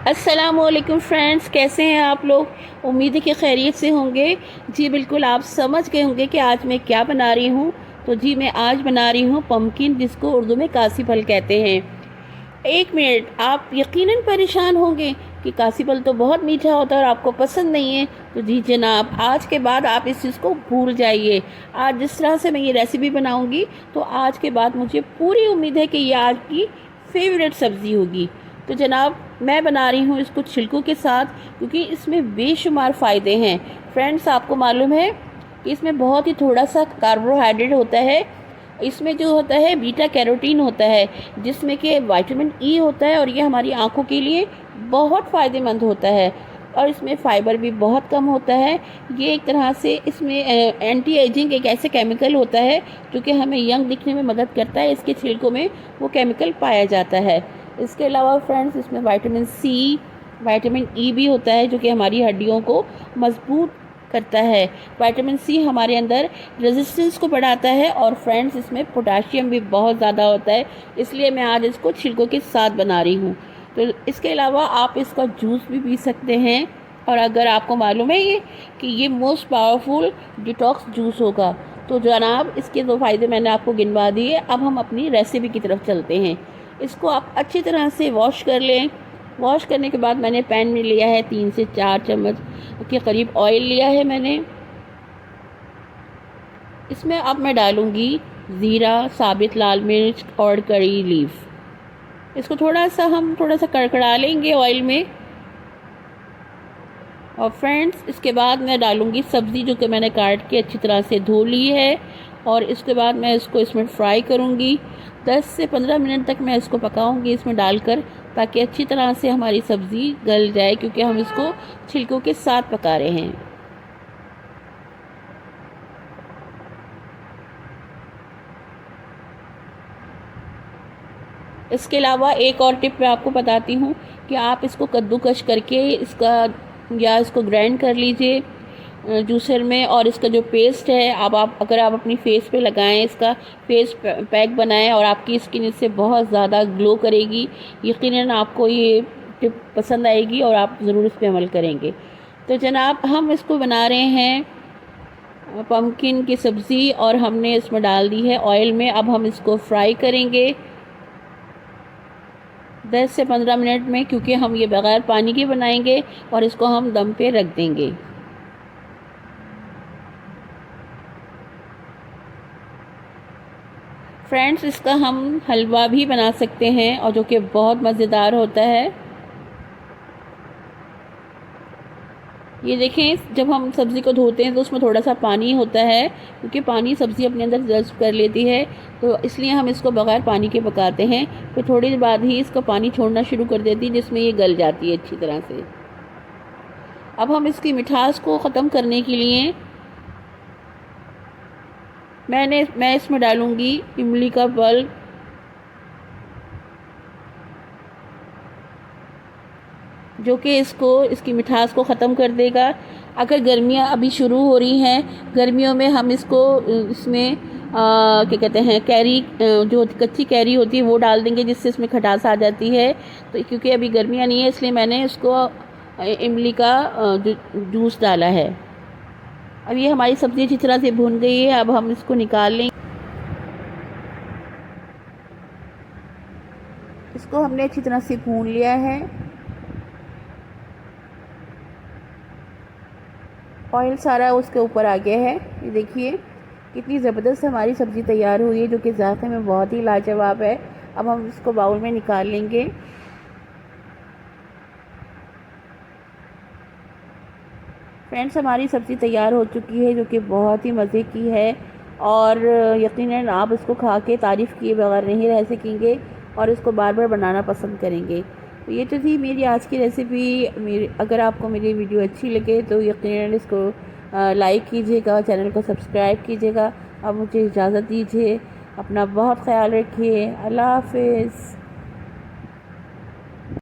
अस्सलामुअलैकुम फ्रेंड्स, कैसे हैं आप लोग। उम्मीद है कि खैरियत से होंगे। जी बिल्कुल, आप समझ गए होंगे कि आज मैं क्या बना रही हूँ। तो जी मैं आज बना रही हूँ पम्पकिन, जिसको उर्दू में कासी फल कहते हैं। एक मिनट, आप यकीनन परेशान होंगे कि कासी फल तो बहुत मीठा होता है और आपको पसंद नहीं है। तो जी जनाब, आज के बाद आप इस चीज़ को भूल जाइए। आज जिस तरह से मैं ये रेसिपी बनाऊँगी, तो आज के बाद मुझे पूरी उम्मीद है कि ये आपकी फेवरेट सब्ज़ी होगी। तो जनाब, मैं बना रही हूँ इसको छिलकों के साथ, क्योंकि इसमें बेशुमार फ़ायदे हैं। फ्रेंड्स, आपको मालूम है कि इसमें बहुत ही थोड़ा सा कार्बोहाइड्रेट होता है। इसमें जो होता है बीटा कैरोटीन होता है, जिसमें कि विटामिन ई होता है, और ये हमारी आँखों के लिए बहुत फ़ायदेमंद होता है। और इसमें फ़ाइबर भी बहुत कम होता है। ये एक तरह से इसमें एंटी एजिंग एक ऐसे केमिकल होता है जो कि हमें यंग दिखने में मदद करता है। इसके छिलकों में वो केमिकल पाया जाता है। इसके अलावा फ्रेंड्स, इसमें विटामिन सी, विटामिन ई भी होता है, जो कि हमारी हड्डियों को मजबूत करता है। विटामिन सी हमारे अंदर रेजिस्टेंस को बढ़ाता है। और फ्रेंड्स, इसमें पोटाशियम भी बहुत ज़्यादा होता है, इसलिए मैं आज इसको छिलकों के साथ बना रही हूँ। तो इसके अलावा आप इसका जूस भी पी सकते हैं। और अगर आपको मालूम है कि ये मोस्ट पावरफुल डिटॉक्स जूस होगा। तो जनाब, इसके दो फ़ायदे मैंने आपको गिनवा दिए। अब हम अपनी रेसिपी की तरफ चलते हैं। इसको आप अच्छी तरह से वॉश कर लें। वॉश करने के बाद मैंने पैन में लिया है 3 से 4 चम्मच के करीब ऑयल लिया है मैंने। इसमें अब मैं डालूँगी ज़ीरा, साबित लाल मिर्च और करी लीफ। इसको थोड़ा सा कड़कड़ा लेंगे ऑयल में। और फ्रेंड्स, इसके बाद मैं डालूँगी सब्ज़ी, जो कि मैंने काट के अच्छी तरह से धो ली है। और इसके बाद मैं इसको इसमें फ्राई करूँगी। 10 से 15 मिनट तक मैं इसको पकाऊँगी इसमें डालकर, ताकि अच्छी तरह से हमारी सब्ज़ी गल जाए, क्योंकि हम इसको छिलकों के साथ पका रहे हैं। इसके अलावा एक और टिप मैं आपको बताती हूँ कि आप इसको कद्दूकश करके इसको ग्राइंड कर लीजिए जूसर में। और इसका जो पेस्ट है, अब आप अगर आप अपनी फेस पे लगाएं, इसका फेस पैक बनाएं, और आपकी स्किन इससे बहुत ज़्यादा ग्लो करेगी। यकीनन आपको ये टिप पसंद आएगी और आप ज़रूर इस पे अमल करेंगे। तो जनाब, हम इसको बना रहे हैं पम्पकिन की सब्ज़ी, और हमने इसमें डाल दी है ऑयल में। अब हम इसको फ्राई करेंगे 10 से 15 मिनट में, क्योंकि हम ये बग़ैर पानी के बनाएंगे और इसको हम दम पे रख देंगे। फ्रेंड्स, इसका हम हलवा भी बना सकते हैं, और जो कि बहुत मज़ेदार होता है। ये देखें, जब हम सब्ज़ी को धोते हैं तो उसमें थोड़ा सा पानी होता है, क्योंकि पानी सब्ज़ी अपने अंदर जज़्ब कर लेती है। तो इसलिए हम इसको बग़ैर पानी के पकाते हैं। फिर थोड़ी देर बाद ही इसका पानी छोड़ना शुरू कर देती है, जिसमें ये गल जाती है अच्छी तरह से। अब हम इसकी मिठास को ख़त्म करने के लिए मैं इसमें डालूँगी इमली का पल्प, जो कि इसकी मिठास को ख़त्म कर देगा। अगर गर्मियाँ अभी शुरू हो रही हैं, गर्मियों में हम इसमें क्या कहते हैं, कैरी, जो कच्ची कैरी होती है वो डाल देंगे, जिससे इसमें खटास आ जाती है। तो क्योंकि अभी गर्मियाँ नहीं है, इसलिए मैंने इसको इमली का जूस डाला है। अब ये हमारी सब्ज़ी अच्छी तरह से भून गई है। अब हम इसको निकाल लेंगे। इसको हमने अच्छी तरह से भून लिया है। ऑयल सारा उसके ऊपर आ गया है। ये देखिए कितनी ज़बरदस्त हमारी सब्ज़ी तैयार हुई है, जो कि ज़ायक़े में बहुत ही लाजवाब है। अब हम इसको बाउल में निकाल लेंगे। फ्रेंड्स, हमारी सब्ज़ी तैयार हो चुकी है, जो कि बहुत ही मज़े की है। और यकीनन आप इसको खा के तारीफ़ किए बगैर नहीं रह सकेंगे, और इसको बार बार बनाना पसंद करेंगे। तो ये तो थी मेरी आज की रेसिपी। अगर आपको मेरी वीडियो अच्छी लगे तो यकीनन इसको लाइक कीजिएगा, चैनल को सब्सक्राइब कीजिएगा। अब मुझे इजाज़त दीजिए। अपना बहुत ख्याल रखिए। अल्लाह हाफ़िज़।